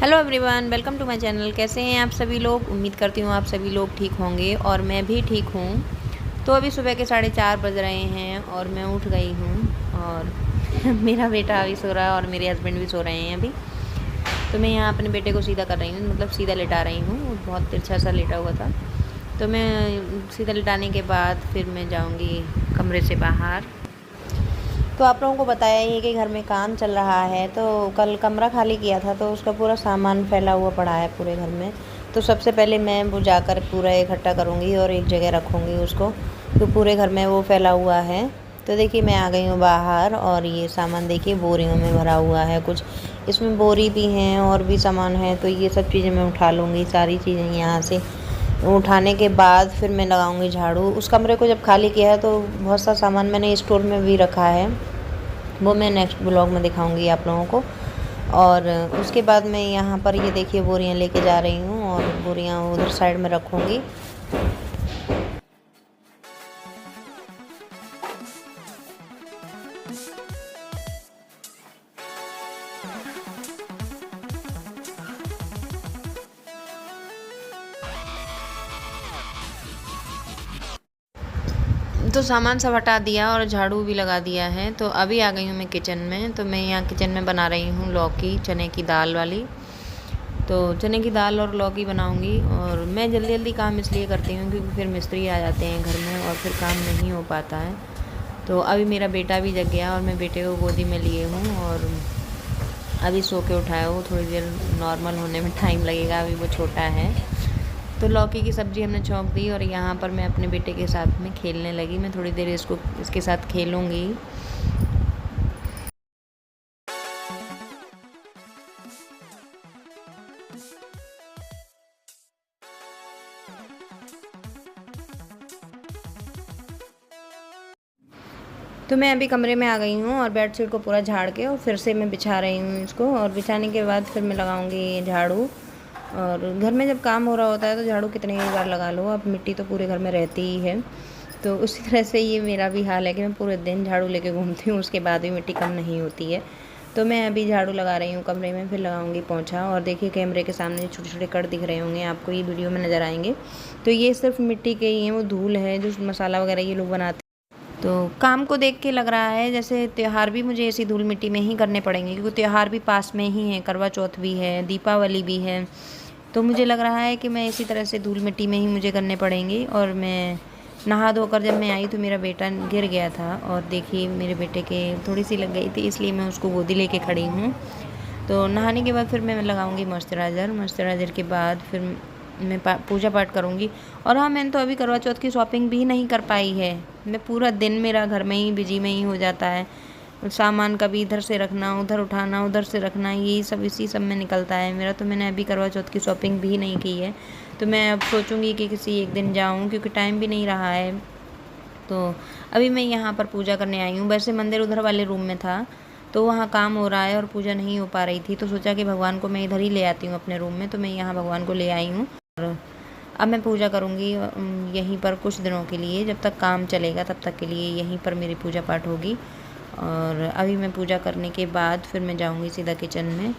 Hello everyone, welcome to my channel. कैसे हैं आप सभी लोग? उम्मीद करती हूँ आप सभी लोग ठीक होंगे और मैं भी ठीक हूँ। तो अभी सुबह के 4:30 बज रहे हैं और मैं उठ गई हूँ और मेरा बेटा अभी सो रहा है और मेरे हस्बैंड भी सो रहे हैं अभी। तो मैं यहाँ अपने बेटे को सीधा कर रही हूँ, मतलब सीधा लिटा रही हूँ। वो बहुत तिरछा सा लेटा हुआ था, तो मैं सीधा लिटाने के बाद फिर मैं जाऊँगी कमरे से बाहर। तो आप लोगों को बताया ही है कि घर में काम चल रहा है। तो कल कमरा खाली किया था तो उसका पूरा सामान फैला हुआ पड़ा है पूरे घर में। तो सबसे पहले मैं वो जाकर पूरा इकट्ठा करूँगी और एक जगह रखूँगी उसको, तो पूरे घर में वो फैला हुआ है। तो देखिए मैं आ गई हूँ बाहर और ये सामान देखिए बोरियों में भरा हुआ है। कुछ इसमें बोरी भी हैं और भी सामान है, तो ये सब चीज़ें मैं उठा लूँगी। सारी चीज़ें यहाँ से उठाने के बाद फिर मैं लगाऊंगी झाड़ू। उस कमरे को जब खाली किया है तो बहुत सा सामान मैंने स्टोर में भी रखा है, वो मैं नेक्स्ट ब्लॉग में दिखाऊंगी आप लोगों को। और उसके बाद मैं यहाँ पर ये देखिए बोरियाँ लेके जा रही हूँ और बोरियाँ उधर साइड में रखूँगी। तो सामान सब हटा दिया और झाड़ू भी लगा दिया है। तो अभी आ गई हूँ मैं किचन में। तो मैं यहाँ किचन में बना रही हूँ लौकी चने की दाल वाली। तो चने की दाल और लौकी बनाऊंगी। और मैं जल्दी जल्दी काम इसलिए करती हूँ क्योंकि फिर मिस्त्री आ जाते हैं घर में और फिर काम नहीं हो पाता है। तो अभी मेरा बेटा भी जग गया और मैं बेटे को गोदी में लिए हूँ और अभी सो के उठाया हूँ। थोड़ी देर नॉर्मल होने में टाइम लगेगा, अभी वो छोटा है। तो लौकी की सब्ज़ी हमने छौंक दी और यहाँ पर मैं अपने बेटे के साथ में खेलने लगी। मैं थोड़ी देर इसके साथ खेलूँगी। तो मैं अभी कमरे में आ गई हूँ और बेडशीट को पूरा झाड़ के और फिर से मैं बिछा रही हूँ इसको। और बिछाने के बाद फिर मैं लगाऊंगी झाड़ू। और घर में जब काम हो रहा होता है तो झाड़ू कितनी ही बार लगा लो, अब मिट्टी तो पूरे घर में रहती ही है। तो उसी तरह से ये मेरा भी हाल है कि मैं पूरे दिन झाड़ू लेके घूमती हूँ, उसके बाद भी मिट्टी कम नहीं होती है। तो मैं अभी झाड़ू लगा रही हूँ कमरे में, फिर लगाऊंगी पोंछा। और देखिए कैमरे के सामने छोटे छोटे कट दिख रहे होंगे आपको, ये वीडियो में नज़र आएंगे। तो ये सिर्फ मिट्टी के ही हैं, वो धूल है जो मसाला वगैरह ये लोग बनाते। तो काम को देख के लग रहा है जैसे त्यौहार भी मुझे ऐसी धूल मिट्टी में ही करने पड़ेंगे, क्योंकि त्यौहार भी पास में ही है, करवा चौथ भी है, दीपावली भी है। तो मुझे लग रहा है कि मैं इसी तरह से धूल मिट्टी में ही मुझे करने पड़ेंगे। और मैं नहा धोकर जब मैं आई तो मेरा बेटा गिर गया था और देखिए मेरे बेटे के थोड़ी सी लग गई थी, इसलिए मैं उसको गोदी लेके खड़ी हूँ। तो नहाने के बाद फिर मैं लगाऊंगी मॉइस्चराइज़र। मॉइस्चराइज़र के बाद फिर मैं पूजा पाठ करूँगी। और हाँ, मैंने तो अभी करवा चौथ की शॉपिंग भी नहीं कर पाई है। मैं पूरा दिन मेरा घर में ही बिजी में ही हो जाता है। सामान कभी इधर से रखना, उधर उठाना, उधर से रखना, यही सब इसी सब में निकलता है मेरा। तो मैंने अभी करवा चौथ की शॉपिंग भी नहीं की है। तो मैं अब सोचूंगी कि किसी एक दिन जाऊँ, क्योंकि टाइम भी नहीं रहा है। तो अभी मैं यहाँ पर पूजा करने आई हूँ। वैसे मंदिर उधर वाले रूम में था, तो वहाँ काम हो रहा है और पूजा नहीं हो पा रही थी, तो सोचा कि भगवान को मैं इधर ही ले आती हूँ अपने रूम में। तो मैं यहाँ भगवान को ले आई हूँ और अब मैं पूजा करूँगी यहीं पर कुछ दिनों के लिए। जब तक काम चलेगा तब तक के लिए यहीं पर मेरी पूजा पाठ होगी। और अभी मैं पूजा करने के बाद फिर मैं जाऊँगी सीधा किचन में।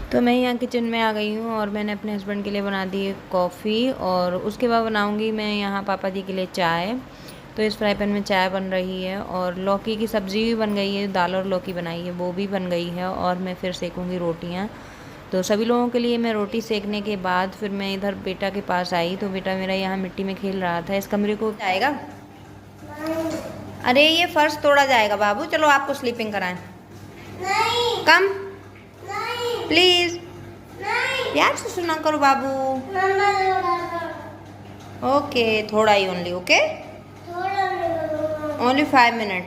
तो मैं यहाँ किचन में आ गई हूँ और मैंने अपने हस्बैंड के लिए बना दी है कॉफ़ी। और उसके बाद बनाऊँगी मैं यहाँ पापा जी के लिए चाय। तो इस फ्राई पैन में चाय बन रही है और लौकी की सब्ज़ी भी बन गई है, दाल और लौकी बनाई है वो भी बन गई है। और मैं फिर सेकूँगी रोटियाँ। तो सभी लोगों के लिए मैं रोटी सेकने के बाद फिर मैं इधर बेटा के पास आई। तो बेटा मेरा यहाँ मिट्टी में खेल रहा था। इस कमरे को जाएगा, अरे ये फर्श तोड़ा जाएगा बाबू, चलो आपको स्लीपिंग कराएं। कम प्लीज, प्यार से सुना करो बाबू। ओके, थोड़ा ही ओनली, ओके, ओनली 5 मिनट।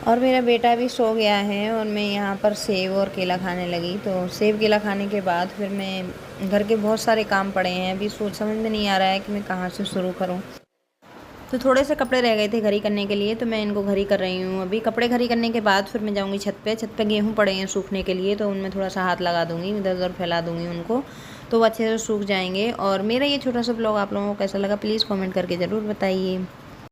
और मेरा बेटा भी सो गया है और मैं यहाँ पर सेब और केला खाने लगी। तो सेब केला खाने के बाद फिर मैं घर के बहुत सारे काम पड़े हैं, अभी सोच समझ में नहीं आ रहा है कि मैं कहाँ से शुरू करूँ। तो थोड़े से कपड़े रह गए थे घरी करने के लिए, तो मैं इनको घरी कर रही हूँ अभी। कपड़े घरी करने के बाद फिर मैं जाऊँगी छत पे। छत पे गेहूँ पड़े हैं सूखने के लिए, तो उनमें थोड़ा सा हाथ लगा दूँगी, इधर-उधर फैला दूँगी उनको, तो वो अच्छे से सूख जाएँगे। और मेरा ये छोटा सा ब्लॉग आप लोगों को कैसा लगा प्लीज़ कमेंट करके ज़रूर बताइए।